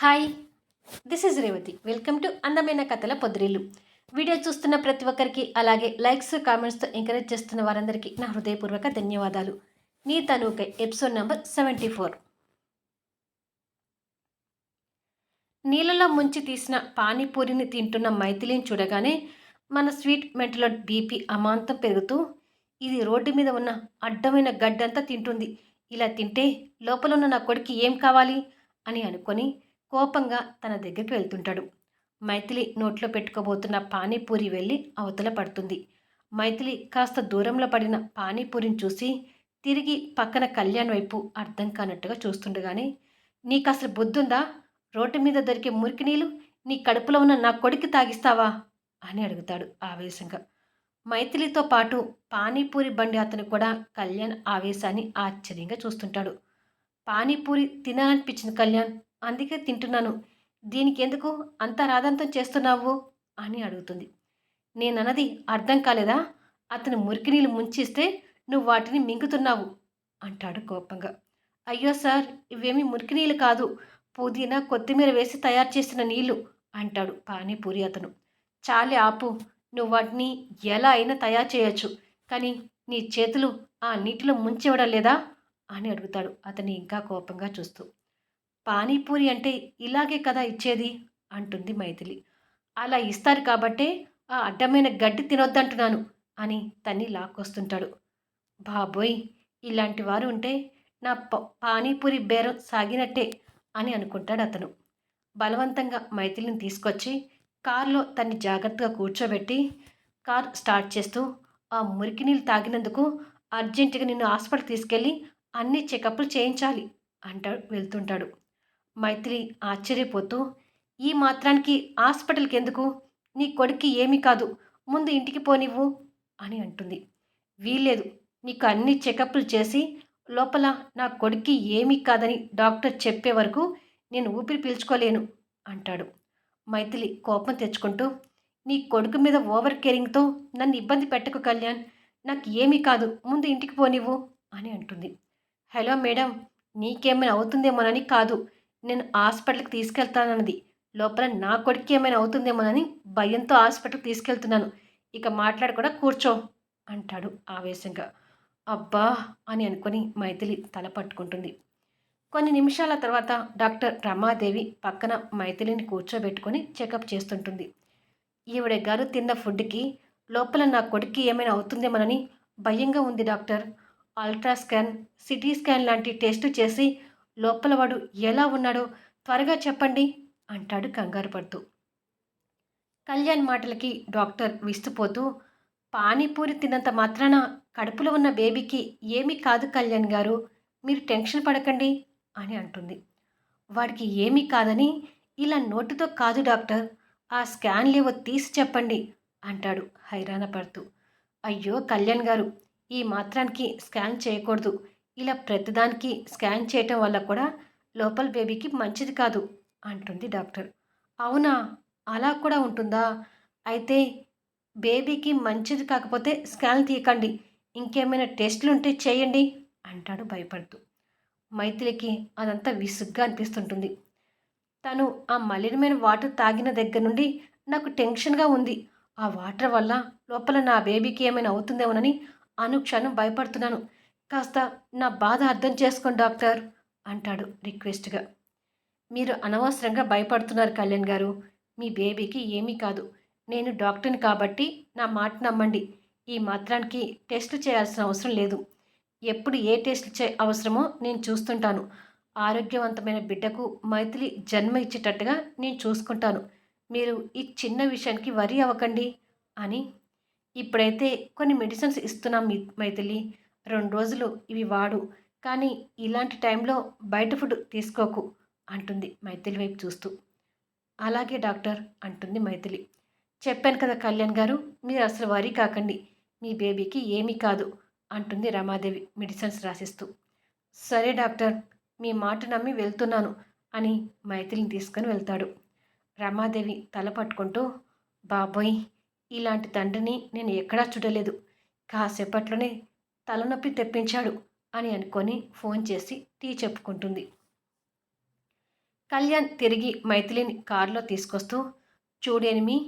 Hi, this is Revathi. Welcome to అందమైన కథల పొద్దురిల్లు. Video చూస్తున్న ప్రతి ఒక్కరికి, అలాగే లైక్స్, కామెంట్స్తో ఎంకరేజ్ చేస్తున్న వారందరికీ నా హృదయపూర్వక ధన్యవాదాలు. నీ తనూకై ఎపిసోడ్ నంబర్ 74. నీళ్ళలో ముంచి తీసిన పానీపూరిని తింటున్న మైథిలిని చూడగానే మన స్వీట్ మెంటలో బీపీ అమాంతం పెరుగుతూ, ఇది రోడ్డు మీద ఉన్న అడ్డమైన గడ్డంతా తింటుంది. ఇలా తింటే లోపల ఉన్న నా కొడుకు ఏం కావాలి అని అనుకొని కోపంగా తన దగ్గరికి వెళ్తుంటాడు. మైథిలి నోట్లో పెట్టుకోబోతున్న పానీపూరి వెళ్ళి అవతల పడుతుంది. మైథిలి కాస్త దూరంలో పడిన పానీపూరిని చూసి తిరిగి పక్కన కళ్యాణ్ వైపు అర్థం కానట్టుగా చూస్తుండగానే, నీకు అసలు బుద్ధుందా? రోడ్డు మీద దొరికే మురికి నీళ్ళు నీ కడుపులో ఉన్న నా కొడుక్కి తాగిస్తావా అని అడుగుతాడు ఆవేశంగా. మైథిలితో పాటు పానీపూరి బండి అతను కూడా కళ్యాణ్ ఆవేశాన్ని ఆశ్చర్యంగా చూస్తుంటాడు. పానీపూరి తినాలనిపించింది కళ్యాణ్, అందుకే తింటున్నాను. దీనికి ఎందుకు అంత రాదంతం చేస్తున్నావు అని అడుగుతుంది. నేనన్నది అర్థం కాలేదా? అతను మురికి నీళ్ళు ముంచిస్తే నువ్వు వాటిని మింగుతున్నావు అంటాడు కోపంగా. అయ్యో సార్, ఇవేమీ మురికి నీళ్ళు కాదు, పుదీనా కొత్తిమీర వేసి తయారు చేసిన నీళ్లు అంటాడు పానీపూరి అతను. చాలే ఆపు, నువ్వు వాటిని ఎలా అయినా తయారు చేయొచ్చు, కానీ నీ చేతులు ఆ నీటిలో ముంచివ్వడం లేదా అని అడుగుతాడు అతన్ని ఇంకా కోపంగా చూస్తూ. పానీపూరి అంటే ఇలాగే కదా ఇచ్చేది అంటుంది మైథిలి. అలా ఇస్తారు కాబట్టే ఆ అడ్డమైన గడ్డి తినొద్దంటున్నాను అని తన్ని లాక్కొస్తుంటాడు. బాబోయ్, ఇలాంటి వారు ఉంటే నా పానీపూరి బేరం సాగినట్టే అని అనుకుంటాడు అతను. బలవంతంగా మైథిలిని తీసుకొచ్చి కారులో తన్ని జాగ్రత్తగా కూర్చోబెట్టి కార్ స్టార్ట్ చేస్తూ, ఆ మురికి నీళ్ళు తాగినందుకు అర్జెంటుగా నిన్ను హాస్పిటల్ తీసుకెళ్ళి అన్ని చెకప్లు చేయించాలి అంటాడు వెళ్తుంటాడు. మైథిలి ఆశ్చర్యపోతూ, ఈ మాత్రానికి హాస్పిటల్కి ఎందుకు? నీ కొడుక్కి ఏమీ కాదు, ముందు ఇంటికి పోనివ్వు అని అంటుంది. వీల్లేదు, నీకు అన్ని చెకప్లు చేసి లోపల నా కొడుక్కి ఏమీ కాదని డాక్టర్ చెప్పే వరకు నేను ఊపిరి పీల్చుకోలేను అంటాడు. మైథిలి కోపం తెచ్చుకుంటూ, నీ కొడుకు మీద ఓవర్ కేరింగ్తో నన్ను ఇబ్బంది పెట్టకు కళ్యాణ్, నాకు ఏమీ కాదు, ముందు ఇంటికి పోనివ్వు అని అంటుంది. హలో మేడం, నీకేమైనా అవుతుందేమోనని కాదు నేను హాస్పిటల్కి తీసుకెళ్తానన్నది, లోపల నా కొడుకు ఏమైనా అవుతుందేమోనని భయంతో హాస్పిటల్కి తీసుకెళ్తున్నాను. ఇక మాట్లాడకుండా కూర్చో అంటాడు ఆవేశంగా. అబ్బా అని అనుకుని మైథిలి తల పట్టుకుంటుంది. కొన్ని నిమిషాల తర్వాత డాక్టర్ రమాదేవి పక్కన మైథిలిని కూర్చోబెట్టుకొని చెకప్ చేస్తుంటుంది. ఈవిడ గారు తిన్న ఫుడ్కి లోపల నా కొడుక్కి ఏమైనా అవుతుందేమోనని భయంగా ఉంది డాక్టర్. అల్ట్రాస్కాన్, సిటీ స్కాన్ లాంటి టెస్టు చేసి లోపల వాడు ఎలా ఉన్నాడో త్వరగా చెప్పండి అంటాడు కంగారు పడుతూ. కళ్యాణ్ మాటలకి డాక్టర్ విస్తుపోతూ, పానీపూరి తిన్నంత మాత్రాన కడుపులో ఉన్న బేబీకి ఏమీ కాదు కళ్యాణ్ గారు, మీరు టెన్షన్ పడకండి అని అంటుంది. వాడికి ఏమీ కాదని ఇలా నోటితో కాదు డాక్టర్, ఆ స్కాన్లేవో తీసి చెప్పండి అంటాడు హైరాణ పడుతూ. అయ్యో కళ్యాణ్ గారు, ఈ మాత్రానికి స్కాన్ చేయకూడదు, ఇలా ప్రతిదానికి స్కాన్ చేయటం వల్ల కూడా లోపల బేబీకి మంచిది కాదు అంటుంది డాక్టర్. అవునా, అలా కూడా ఉంటుందా? అయితే బేబీకి మంచిది కాకపోతే స్కాన్ తీయకండి, ఇంకేమైనా టెస్టులు ఉంటే చేయండి అంటాడు భయపడుతూ. మైథిలికి అదంతా విసుగ్గా అనిపిస్తుంటుంది. తను ఆ మలినమైన వాటర్ తాగిన దగ్గర నుండి నాకు టెన్షన్గా ఉంది. ఆ వాటర్ వల్ల లోపల నా బేబీకి ఏమైనా అవుతుందేమోనని అనుక్షణం భయపడుతున్నాను. కాస్త నా బాధ అర్థం చేసుకోండి డాక్టర్ అంటాడు రిక్వెస్ట్గా. మీరు అనవసరంగా భయపడుతున్నారు కళ్యాణ్ గారు, మీ బేబీకి ఏమీ కాదు. నేను డాక్టర్ని కాబట్టి నా మాట నమ్మండి. ఈ మాత్రానికి టెస్టులు చేయాల్సిన అవసరం లేదు. ఎప్పుడు ఏ టెస్టులు అవసరమో నేను చూస్తుంటాను. ఆరోగ్యవంతమైన బిడ్డకు మైథిలి జన్మ ఇచ్చేటట్టుగా నేను చూసుకుంటాను. మీరు ఈ చిన్న విషయానికి వరి అవ్వకండి అని. ఇప్పుడైతే కొన్ని మెడిసిన్స్ ఇస్తున్నాం మైథిలి, 2 రోజులు ఇవి వాడు, కానీ ఇలాంటి టైంలో బయట ఫుడ్ తీసుకోకు అంటుంది మైథిలి వైపు చూస్తూ. అలాగే డాక్టర్ అంటుంది మైథిలి. చెప్పాను కదా కళ్యాణ్ గారు, మీరు అసలు వరి కాకండి, మీ బేబీకి ఏమీ కాదు అంటుంది రమాదేవి మెడిసిన్స్ రాసిస్తూ. సరే డాక్టర్, మీ మాట నమ్మి వెళ్తున్నాను అని మైథిలిని తీసుకొని వెళ్తాడు. రమాదేవి తల పట్టుకుంటూ, బాబోయ్, ఇలాంటి తండ్రిని నేను ఎక్కడా చూడలేదు, కాసేపట్లోనే తలనొప్పి తెప్పించాడు అని అనుకొని ఫోన్ చేసి టీ చెప్పుకుంటుంది. కళ్యాణ్ తిరిగి మైథిలిని కారులో తీసుకొస్తూ, చూడేనిమి,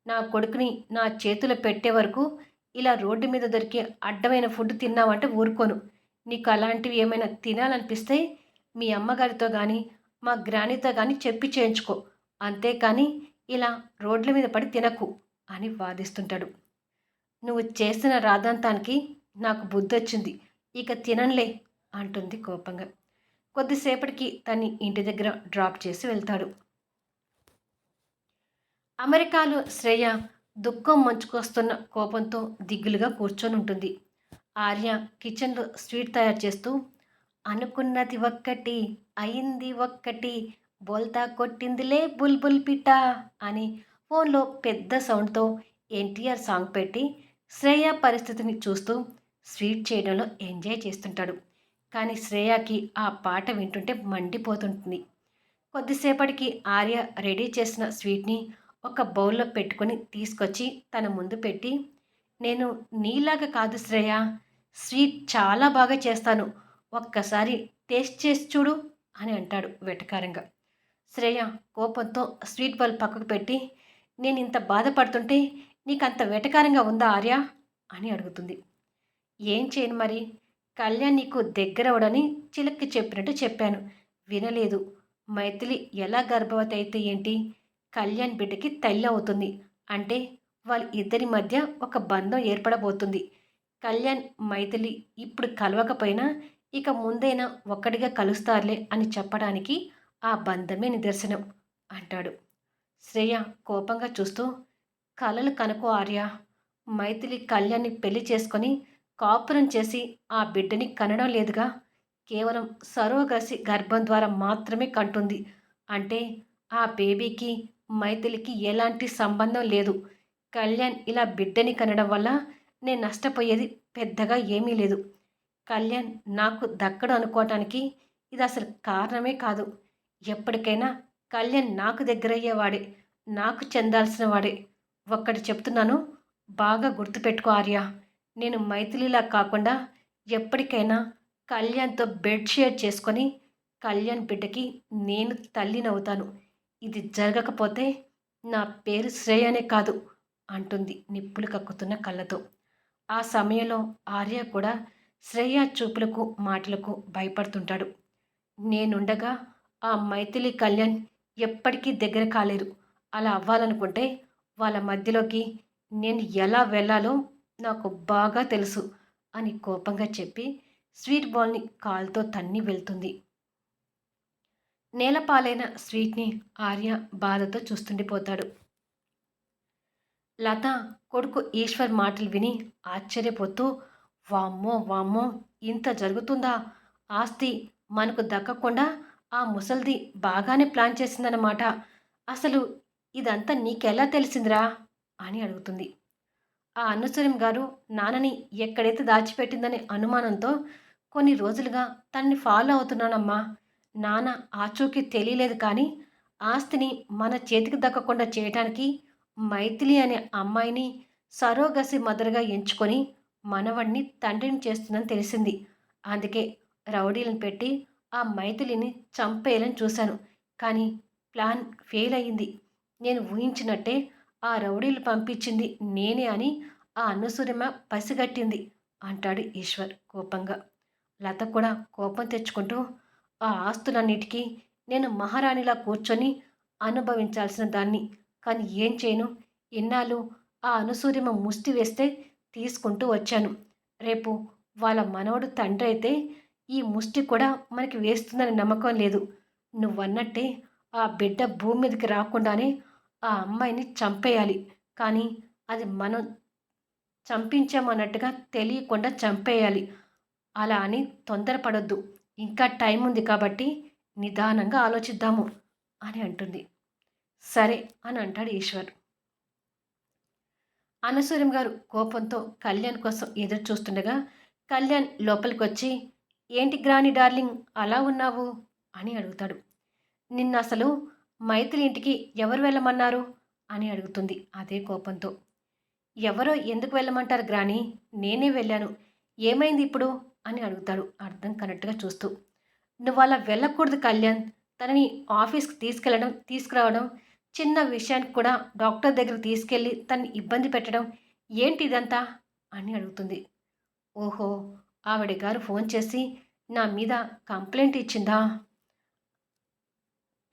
నా కొడుకుని నా చేతిలో పెట్టే వరకు ఇలా రోడ్డు మీద దొరికే అడ్డమైన ఫుడ్ తిన్నావంటే ఊరుకోను. నీకు అలాంటివి ఏమైనా తినాలనిపిస్తే మీ అమ్మగారితో గానీ, మా గ్రానీతో గానీ చెప్పి చేయించుకో. అంతేకానీ ఇలా రోడ్ల మీద పడి తినకు అని వాదిస్తుంటాడు. నువ్వు చేసిన రాద్ధాంతానికి నాకు బుద్ధొచ్చింది. ఇక తిననులే అంటుంది కోపంగా. కొద్దిసేపటికి తన్ని ఇంటి దగ్గర డ్రాప్ చేసి వెళ్తాడు. అమెరికాలో శ్రేయ దుఃఖం ముంచుకొస్తున్న కోపంతో దిగులుగా కూర్చొని ఉంటుంది. ఆర్య కిచెన్లో స్వీట్ తయారు చేస్తూ, అనుకున్నది ఒక్కటి, అయింది ఒక్కటి, బోల్తా కొట్టిందిలే బుల్బుల్ పిట్ట అని ఫోన్లో పెద్ద సౌండ్తో ఎన్టీఆర్ సాంగ్ పెట్టి శ్రేయ పరిస్థితిని చూస్తూ స్వీట్ చేయడంలో ఎంజాయ్ చేస్తుంటాడు. కానీ శ్రేయకి ఆ పాట వింటుంటే మండిపోతుంటుంది. కొద్దిసేపటికి ఆర్య రెడీ చేసిన స్వీట్ని ఒక బౌల్లో పెట్టుకొని తీసుకొచ్చి తన ముందు పెట్టి, నేను నీలాగా కాదు శ్రేయ, స్వీట్ చాలా బాగా చేస్తాను, ఒక్కసారి టేస్ట్ చేసి చూడు అని అంటాడు వెటకారంగా. శ్రేయ కోపంతో స్వీట్ బౌల్ పక్కకు పెట్టి, నేను ఇంత బాధపడుతుంటే నీకంత వెటకారంగా ఉందా ఆర్య అని అడుగుతుంది. ఏం చేయను మరి, కళ్యాణ్ నీకు దగ్గరవడని చిలక్కి చెప్పినట్టు చెప్పాను, వినలేదు. మైథిలి ఎలా గర్భవతి అయితే ఏంటి, కళ్యాణ్ బిడ్డకి తల్లి అవుతుంది అంటే వాళ్ళ ఇద్దరి మధ్య ఒక బంధం ఏర్పడబోతుంది. కళ్యాణ్ మైథిలి ఇప్పుడు కలవకపోయినా ఇక ముందైనా ఒక్కడిగా కలుస్తారులే అని చెప్పడానికి ఆ బంధమే నిదర్శనం అంటాడు. శ్రేయ కోపంగా చూస్తూ, కలలు కనుకో ఆర్య, మైథిలి కళ్యాణ్ని పెళ్లి చేసుకొని కాపురం చేసి ఆ బిడ్డని కనడం లేదుగా, కేవలం సరోగసి గర్భం ద్వారా మాత్రమే కంటుంది. అంటే ఆ బేబీకి మైథిలికి ఎలాంటి సంబంధం లేదు. కళ్యాణ్ ఇలా బిడ్డని కనడం వల్ల నేను నష్టపోయేది పెద్దగా ఏమీ లేదు. కళ్యాణ్ నాకు దక్కడు అనుకోవటానికి ఇది అసలు కారణమే కాదు. ఎప్పటికైనా కళ్యాణ్ నాకు దగ్గరయ్యేవాడే, నాకు చెందాల్సిన వాడే. ఒక్కటి చెప్తున్నాను, బాగా గుర్తుపెట్టుకో ఆర్య, నేను మైథిలిలా కాకుండా ఎప్పటికైనా కళ్యాణ్తో బెడ్ షేర్ చేసుకొని కళ్యాణ్ బిడ్డకి నేను తల్లినవుతాను. ఇది జరగకపోతే నా పేరు శ్రేయనే కాదు అంటుంది నిప్పులు కక్కుతున్న కళ్ళతో. ఆ సమయంలో ఆర్య కూడా శ్రేయ చూపులకు మాటలకు భయపడుతుంటాడు. నేనుండగా ఆ మైథిలి కళ్యాణ్ ఎప్పటికీ దగ్గర కాలేరు. అలా అవ్వాలనుకుంటే వాళ్ళ మధ్యలోకి నేను ఎలా వెళ్ళాలో నాకు బాగా తెలుసు అని కోపంగా చెప్పి స్వీట్ బాల్ని కాల్తో తన్ని వెళ్తుంది. నేలపాలైన స్వీట్ని ఆర్య బాధతో చూస్తుండిపోతాడు. లత కొడుకు ఈశ్వర్ మాటలు విని ఆశ్చర్యపోతూ, వామ్మో వామ్మో, ఇంత జరుగుతుందా, ఆస్తి మనకు దక్కకుండా ఆ ముసల్ది బాగానే ప్లాన్ చేసిందన్నమాట, అసలు ఇదంతా నీకెలా తెలిసిందిరా అని అడుగుతుంది. ఆ అన్నసూరం గారు నాన్నని ఎక్కడైతే దాచిపెట్టిందనే అనుమానంతో కొన్ని రోజులుగా తనని ఫాలో అవుతున్నానమ్మా. నాన్న ఆచూకీ తెలియలేదు కానీ ఆస్తిని మన చేతికి దక్కకుండా చేయటానికి మైథిలి అనే అమ్మాయిని సరోగసి మదర్గా ఎంచుకొని మనవడిని తండ్రిని చేస్తుందని తెలిసింది. అందుకే రౌడీలను పెట్టి ఆ మైథిలిని చంపేయాలని చూశాను. కానీ ప్లాన్ ఫెయిల్ అయ్యింది. నేను ఊహించినట్టే ఆ రౌడీలు పంపించింది నేనే అని ఆ అన్నసూరమ్మ పసిగట్టింది అంటాడు ఈశ్వర్ కోపంగా. లత కూడా కోపం తెచ్చుకుంటూ, ఆ ఆస్తులన్నిటికీ నేను మహారాణిలా కూర్చొని అనుభవించాల్సిన దాన్ని, కానీ ఏం చేయను, ఇన్నాళ్ళు ఆ అనుసూర్యమ ముష్టి వేస్తే తీసుకుంటూ వచ్చాను. రేపు వాళ్ళ మనవడు తండ్రి అయితే ఈ ముష్టి కూడా మనకి వేస్తుందని నమ్మకం లేదు. నువ్వన్నట్టే ఆ బిడ్డ భూమి మీదకి రాకుండానే ఆ అమ్మాయిని చంపేయాలి. కానీ అది మనం చంపించామన్నట్టుగా తెలియకుండా చంపేయాలి. అలా అని తొందరపడొద్దు. ఇంకా టైం ఉంది కాబట్టి నిదానంగా ఆలోచిద్దాము అని అంటుంది. సరే అని అంటాడు ఈశ్వర్. అనసూయం గారు కోపంతో కళ్యాణ్ కోసం ఎదురు చూస్తుండగా కళ్యాణ్ లోపలికి వచ్చి, ఏంటి గ్రాని డార్లింగ్ అలా ఉన్నావు అని అడుగుతాడు. నిన్న అసలు మైథిలి ఇంటికి ఎవరు వెళ్ళమన్నారు అని అడుగుతుంది అదే కోపంతో. ఎవరో ఎందుకు వెళ్ళమంటారు గ్రాని, నేనే వెళ్ళాను, ఏమైంది ఇప్పుడు అని అడుగుతాడు అర్థం కరెక్ట్గా చూస్తూ. నువ్వు అలా వెళ్ళకూడదు కళ్యాణ్, తనని ఆఫీస్‌కి తీసుకురావడం, చిన్న విషయానికి కూడా డాక్టర్ దగ్గరికి తీసుకెళ్ళి తనని ఇబ్బంది పెట్టడం ఏంటి ఇదంతా? అని అడుగుతుంది. ఓహో! ఆవిడ గారు ఫోన్ చేసి నా మీద కంప్లెయింట్ ఇచ్చిందా?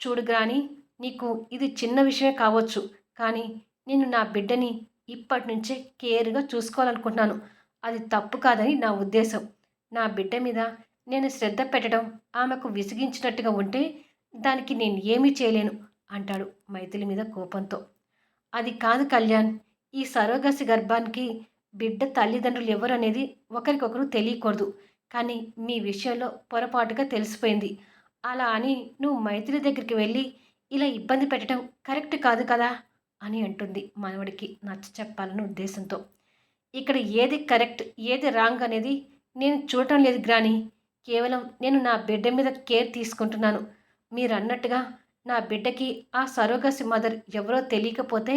చూడు గ్రాని, నీకు ఇది చిన్న విషయమే కావచ్చు. కానీ నేను నా బిడ్డని ఇప్పటినుంచే కేర్‌గా చూసుకోవాలనుకుంటున్నాను. అది తప్పు కాదని నా ఉద్దేశం. నా బిడ్డ మీద నేను శ్రద్ధ పెట్టడం ఆమెకు విసిగించినట్టుగా ఉంటే దానికి నేను ఏమీ చేయలేను అంటాడు మైథిలి మీద కోపంతో. అది కాదు కళ్యాణ్. ఈ సరోగసి గర్భానికి బిడ్డ తల్లిదండ్రులు ఎవరనేది ఒకరికొకరు తెలియకూడదు. కానీ మీ విషయంలో పొరపాటుగా తెలిసిపోయింది. అలా అని నువ్వు మైథిలి దగ్గరికి వెళ్ళి ఇలా ఇబ్బంది పెట్టడం కరెక్ట్ కాదు కదా అని అంటుంది మనవడికి నచ్చ చెప్పాలనే ఉద్దేశంతో. ఇక్కడ ఏది కరెక్ట్ ఏది రాంగ్ అనేది నేను చూడటం లేదు గ్రాని. కేవలం నేను నా బిడ్డ మీద కేర్ తీసుకుంటున్నాను. మీరన్నట్టుగా నా బిడ్డకి ఆ సరోగసి మదర్ ఎవరో తెలియకపోతే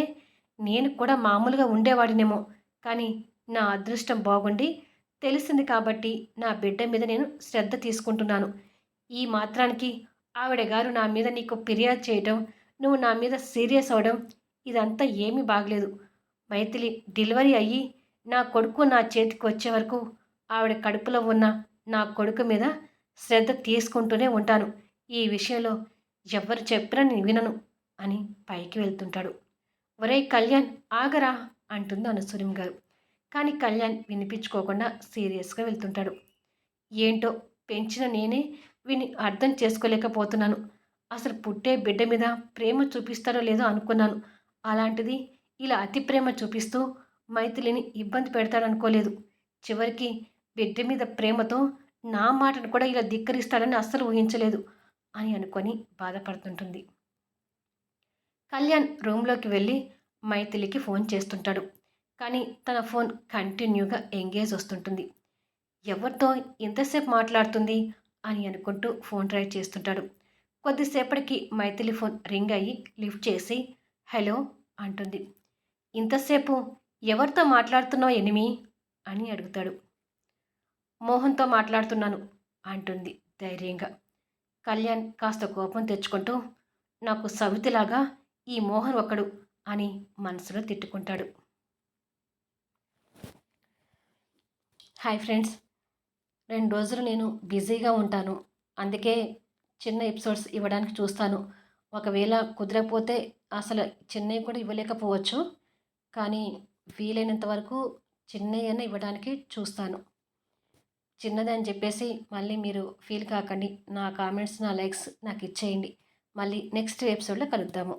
నేను కూడా మామూలుగా ఉండేవాడినేమో. కానీ నా అదృష్టం బాగుండి తెలిసింది కాబట్టి నా బిడ్డ మీద నేను శ్రద్ధ తీసుకుంటున్నాను. ఈ మాత్రానికి ఆవిడ గారు నా మీద నీకు ఫిర్యాదు చేయటం, నువ్వు నా మీద సీరియస్ అవ్వడం ఇదంతా ఏమీ బాగలేదు. మైథిలి డెలివరీ అయ్యి నా కొడుకు నా చేతికి వచ్చే వరకు ఆవిడ కడుపులో ఉన్న నా కొడుకు మీద శ్రద్ధ తీసుకుంటూనే ఉంటాను. ఈ విషయంలో ఎవరు చెప్పినా నేను వినను అని పైకి వెళ్తుంటాడు. ఒరేయ్ కళ్యాణ్ ఆగరా అంటుంది అనసూయం గారు. కానీ కళ్యాణ్ వినిపించుకోకుండా సీరియస్గా వెళ్తుంటాడు. ఏంటో పెంచిన నేనే వీని అర్థం చేసుకోలేకపోతున్నాను. అసలు పుట్టే బిడ్డ మీద ప్రేమ చూపిస్తారో లేదో అనుకున్నాను. అలాంటిది ఇలా అతి ప్రేమ చూపిస్తూ మైథిలిని ఇబ్బంది పెడతాడనుకోలేదు. చివరికి బిడ్డ మీద ప్రేమతో నా మాటను కూడా ఇలా ధిక్కరిస్తాడని అస్సలు ఊహించలేదు అని అనుకొని బాధపడుతుంటుంది. కళ్యాణ్ రూమ్లోకి వెళ్ళి మైథిలికి ఫోన్ చేస్తుంటాడు. కానీ తన ఫోన్ కంటిన్యూగా ఎంగేజ్ వస్తుంటుంది. ఎవరితో ఇంతసేపు మాట్లాడుతుంది అని అనుకుంటూ ఫోన్ ట్రై చేస్తుంటాడు. కొద్దిసేపటికి మైథిలి ఫోన్ రింగ్ అయ్యి లిఫ్ట్ చేసి హలో అంటుంది. ఇంతసేపు ఎవరితో మాట్లాడుతున్నావు ఎనిమి అని అడుగుతాడు. మోహన్తో మాట్లాడుతున్నాను అంటుంది ధైర్యంగా. కళ్యాణ్ కాస్త కోపం తెచ్చుకుంటూ నాకు సవితిలాగా ఈ మోహన్ ఒకడు అని మనసులో తిట్టుకుంటాడు. హాయ్ ఫ్రెండ్స్, 2 రోజులు నేను బిజీగా ఉంటాను. అందుకే చిన్న ఎపిసోడ్స్ ఇవ్వడానికి చూస్తాను. ఒకవేళ కుదరకపోతే అసలు చిన్నవి కూడా ఇవ్వలేకపోవచ్చు. కానీ వీలైనంత వరకు చిన్నయైనా ఇవ్వడానికి చూస్తాను. చిన్నదని చెప్పేసి మళ్ళీ మీరు ఫీల్ కాకండి. నా కామెంట్స్, నా లైక్స్ నాకు ఇచ్చేయండి. మళ్ళీ నెక్స్ట్ ఎపిసోడ్లో కలుద్దాము.